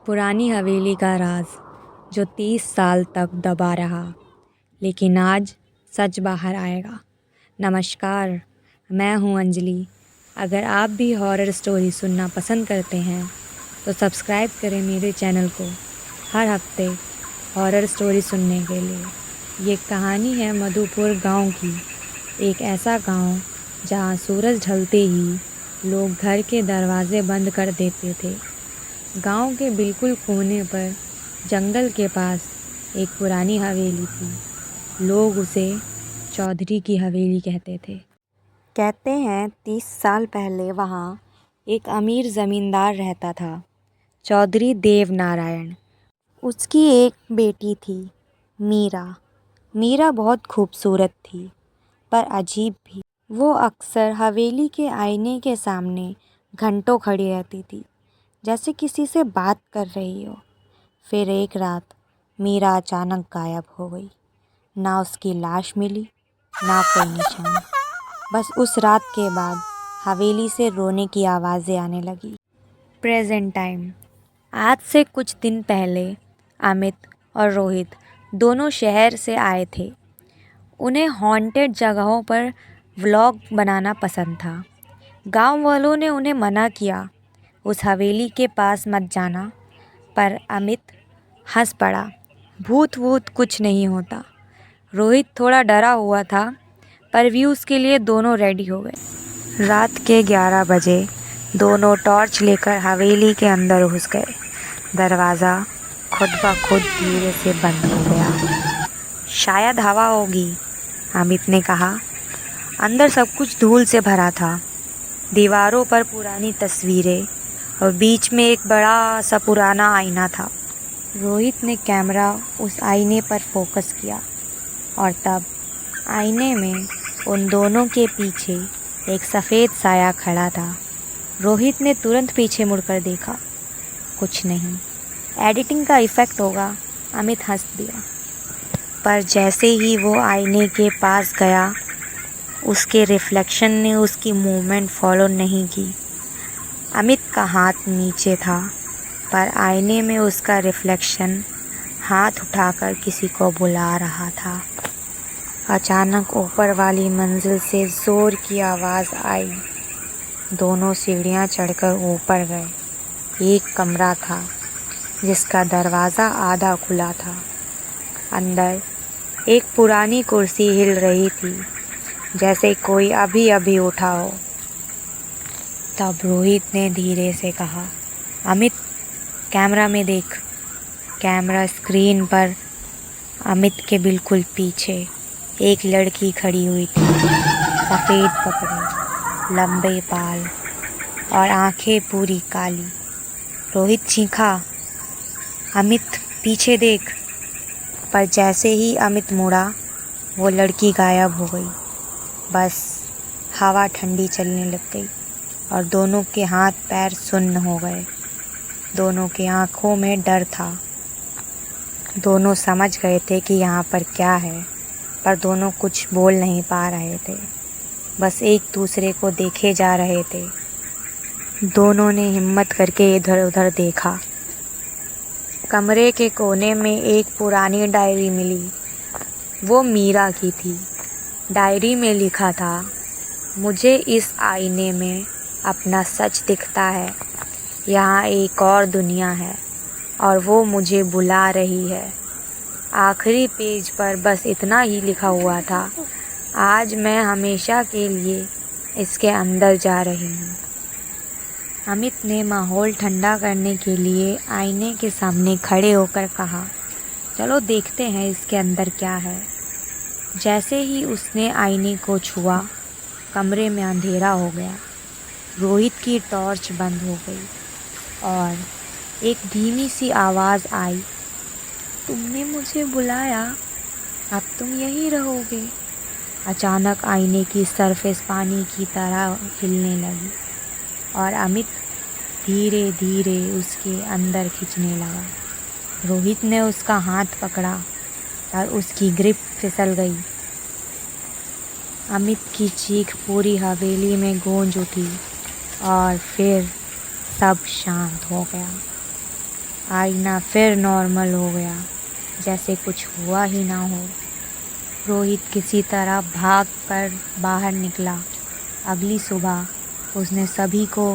पुरानी हवेली का राज जो 30 साल तक दबा रहा, लेकिन आज सच बाहर आएगा। नमस्कार, मैं हूँ अंजलि। अगर आप भी हॉरर स्टोरी सुनना पसंद करते हैं तो सब्सक्राइब करें मेरे चैनल को हर हफ्ते हॉरर स्टोरी सुनने के लिए। ये कहानी है मधुपुर गांव की। एक ऐसा गांव जहां सूरज ढलते ही लोग घर के दरवाजे बंद कर देते थे। गांव के बिल्कुल कोने पर जंगल के पास एक पुरानी हवेली थी। लोग उसे चौधरी की हवेली कहते थे। कहते हैं 30 साल पहले वहाँ एक अमीर ज़मींदार रहता था, चौधरी देव नारायण। उसकी एक बेटी थी, मीरा। मीरा बहुत खूबसूरत थी, पर अजीब भी। वो अक्सर हवेली के आईने के सामने घंटों खड़ी रहती थी, जैसे किसी से बात कर रही हो। फिर एक रात मीरा अचानक गायब हो गई। ना उसकी लाश मिली, ना कोई निशान। बस उस रात के बाद हवेली से रोने की आवाज़ें आने लगी। Present time. आज से कुछ दिन पहले अमित और रोहित दोनों शहर से आए थे। उन्हें हॉन्टेड जगहों पर व्लॉग बनाना पसंद था। गांव वालों ने उन्हें मना किया, उस हवेली के पास मत जाना, पर अमित हंस पड़ा। भूत वूत कुछ नहीं होता। रोहित थोड़ा डरा हुआ था, पर व्यूज़ के लिए दोनों रेडी हो गए। रात के 11 बजे दोनों टॉर्च लेकर हवेली के अंदर घुस गए। दरवाज़ा खुद ब खुद धीरे से बंद हो गया। शायद हवा होगी, अमित ने कहा। अंदर सब कुछ धूल से भरा था। दीवारों पर पुरानी तस्वीरें और बीच में एक बड़ा सा पुराना आईना था। रोहित ने कैमरा उस आईने पर फोकस किया और तब आईने में उन दोनों के पीछे एक सफ़ेद साया खड़ा था। रोहित ने तुरंत पीछे मुड़कर देखा। कुछ नहीं, एडिटिंग का इफ़ेक्ट होगा, अमित हंस दिया। पर जैसे ही वो आईने के पास गया, उसके रिफ्लेक्शन ने उसकी मूवमेंट फॉलो नहीं की। अमित का हाथ नीचे था, पर आईने में उसका रिफ्लेक्शन हाथ उठाकर किसी को बुला रहा था। अचानक ऊपर वाली मंजिल से ज़ोर की आवाज़ आई। दोनों सीढ़ियाँ चढ़कर ऊपर गए। एक कमरा था जिसका दरवाज़ा आधा खुला था। अंदर एक पुरानी कुर्सी हिल रही थी, जैसे कोई अभी अभी उठा हो। तब रोहित ने धीरे से कहा, अमित, कैमरा में देख। कैमरा स्क्रीन पर अमित के बिल्कुल पीछे एक लड़की खड़ी हुई थी। सफ़ेद कपड़े, लंबे बाल और आंखें पूरी काली। रोहित चीखा, अमित पीछे देख। पर जैसे ही अमित मुड़ा, वो लड़की गायब हो गई। बस हवा ठंडी चलने लग गई और दोनों के हाथ पैर सुन्न हो गए। दोनों की आंखों में डर था। दोनों समझ गए थे कि यहाँ पर क्या है, पर दोनों कुछ बोल नहीं पा रहे थे। बस एक दूसरे को देखे जा रहे थे। दोनों ने हिम्मत करके इधर उधर देखा। कमरे के कोने में एक पुरानी डायरी मिली। वो मीरा की थी। डायरी में लिखा था, मुझे इस आईने में अपना सच दिखता है। यहाँ एक और दुनिया है और वो मुझे बुला रही है। आखिरी पेज पर बस इतना ही लिखा हुआ था, आज मैं हमेशा के लिए इसके अंदर जा रही हूँ। अमित ने माहौल ठंडा करने के लिए आईने के सामने खड़े होकर कहा, चलो देखते हैं इसके अंदर क्या है। जैसे ही उसने आईने को छुआ, कमरे में अंधेरा हो गया। रोहित की टॉर्च बंद हो गई और एक धीमी सी आवाज़ आई, तुमने मुझे बुलाया, अब तुम यहीं रहोगे। अचानक आईने की सरफेस पानी की तरह हिलने लगी और अमित धीरे धीरे उसके अंदर खींचने लगा। रोहित ने उसका हाथ पकड़ा और उसकी ग्रिप फिसल गई। अमित की चीख पूरी हवेली में गूंज उठी और फिर सब शांत हो गया। आईना फिर नॉर्मल हो गया, जैसे कुछ हुआ ही ना हो। रोहित किसी तरह भाग कर बाहर निकला। अगली सुबह उसने सभी को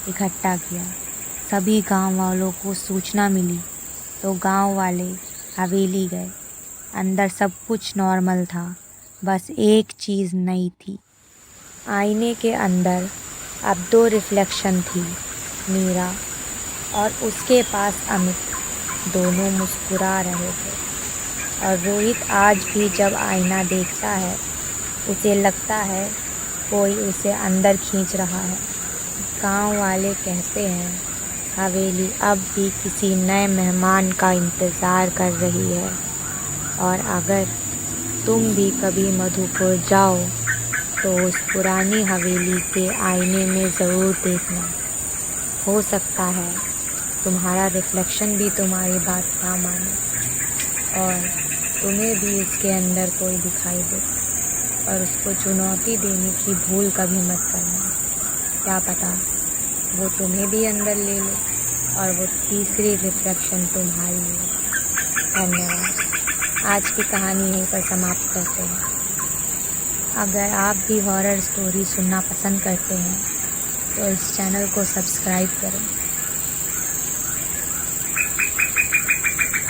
इकट्ठा किया। सभी गांव वालों को सूचना मिली तो गांव वाले हवेली गए। अंदर सब कुछ नॉर्मल था, बस एक चीज़ नई थी। आईने के अंदर अब 2 रिफ्लेक्शन थी, मीरा और उसके पास अमित। दोनों मुस्कुरा रहे थे और रोहित आज भी जब आईना देखता है उसे लगता है कोई उसे अंदर खींच रहा है। गांव वाले कहते हैं हवेली अब भी किसी नए मेहमान का इंतज़ार कर रही है। और अगर तुम भी कभी मधुपुर जाओ तो उस पुरानी हवेली के आईने में ज़रूर देखना। हो सकता है तुम्हारा रिफ्लेक्शन भी तुम्हारी बात ना माने और तुम्हें भी उसके अंदर कोई दिखाई दे, और उसको चुनौती देने की भूल कभी मत करना। क्या पता वो तुम्हें भी अंदर ले ले और वो तीसरी रिफ्लेक्शन तुम्हारी हो। धन्यवाद। आज की कहानी यहीं पर समाप्त करते हैं। अगर आप भी हॉरर स्टोरी सुनना पसंद करते हैं तो इस चैनल को सब्सक्राइब करें।